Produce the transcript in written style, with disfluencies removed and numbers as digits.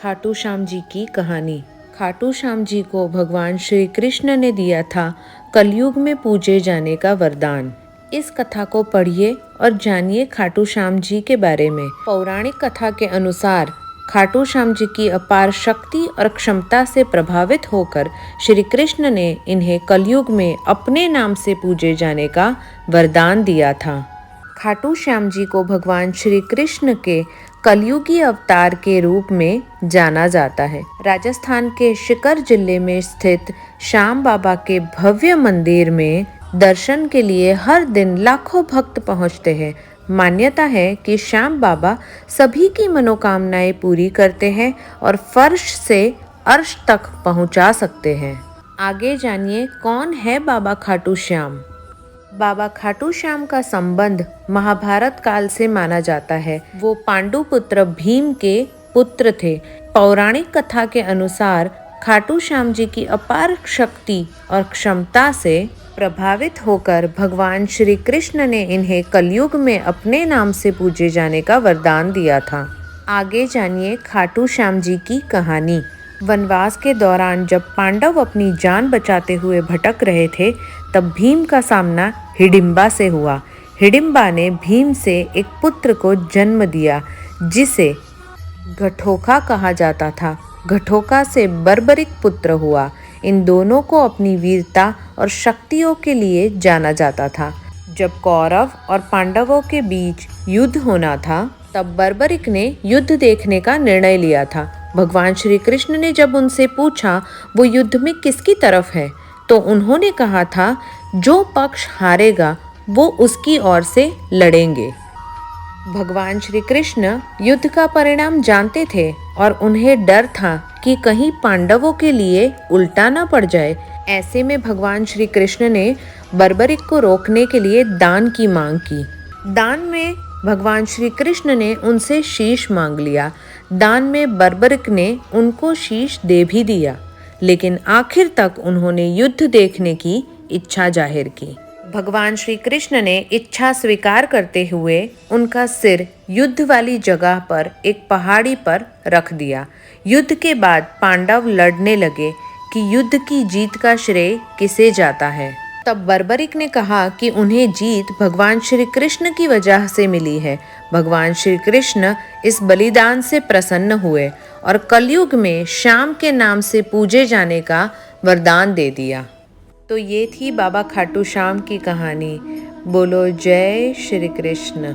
खाटू श्याम जी की कहानी। खाटू श्याम जी को भगवान श्री कृष्ण ने दिया था कलयुग में पूजे जाने का वरदान। इस कथा को पढ़िए और जानिए खाटू श्याम जी के बारे में। पौराणिक कथा के अनुसार खाटू श्याम जी की अपार शक्ति और क्षमता से प्रभावित होकर श्री कृष्ण ने इन्हें कलयुग में अपने नाम से पूजे जाने का वरदान दिया था। खाटू श्याम जी को भगवान श्री कृष्ण के कलयुगी अवतार के रूप में जाना जाता है। राजस्थान के शिकर जिले में स्थित श्याम बाबा के भव्य मंदिर में दर्शन के लिए हर दिन लाखों भक्त पहुंचते हैं। मान्यता है कि श्याम बाबा सभी की मनोकामनाएं पूरी करते हैं और फर्श से अर्श तक पहुंचा सकते हैं। आगे जानिए कौन है बाबा खाटू श्याम। बाबा खाटू श्याम का संबंध महाभारत काल से माना जाता है। वो पांडु पुत्र भीम के पुत्र थे। पौराणिक कथा के अनुसार खाटू श्याम जी की अपार शक्ति और क्षमता से प्रभावित होकर भगवान श्री कृष्ण ने इन्हें कलयुग में अपने नाम से पूजे जाने का वरदान दिया था। आगे जानिए खाटू श्याम जी की कहानी। वनवास के दौरान जब पांडव अपनी जान बचाते हुए भटक रहे थे, तब भीम का सामना हिडिंबा से हुआ। हिडिंबा ने भीम से एक पुत्र को जन्म दिया जिसे घटोका कहा जाता था। घटोका से बर्बरिक पुत्र हुआ। इन दोनों को अपनी वीरता और शक्तियों के लिए जाना जाता था। जब कौरव और पांडवों के बीच युद्ध होना था, तब बर्बरिक ने युद्ध देखने का निर्णय लिया था। भगवान श्री कृष्ण ने जब उनसे पूछा वो युद्ध में किसकी तरफ है, तो उन्होंने कहा था जो पक्ष हारेगा वो उसकी ओर से लड़ेंगे। भगवान श्री कृष्ण युद्ध का परिणाम जानते थे और उन्हें डर था कि कहीं पांडवों के लिए उल्टा न पड़ जाए। ऐसे में भगवान श्री कृष्ण ने बर्बरिक को रोकने के लिए दान की मांग की। दान में भगवान श्री कृष्ण ने उनसे शीश मांग लिया। दान में बर्बरिक ने उनको शीश दे भी दिया, लेकिन आखिर तक उन्होंने युद्ध देखने की इच्छा जाहिर की। भगवान श्री कृष्ण ने इच्छा स्वीकार करते हुए उनका सिर युद्ध वाली जगह पर एक पहाड़ी पर रख दिया। युद्ध के बाद पांडव लड़ने लगे कि युद्ध की जीत का श्रेय किसे जाता है। तब बर्बरिक ने कहा कि उन्हें जीत भगवान श्री कृष्ण की वजह से मिली है। भगवान श्री कृष्ण इस बलिदान से प्रसन्न हुए और कलयुग में श्याम के नाम से पूजे जाने का वरदान दे दिया। तो ये थी बाबा खाटू श्याम की कहानी। बोलो जय श्री कृष्ण।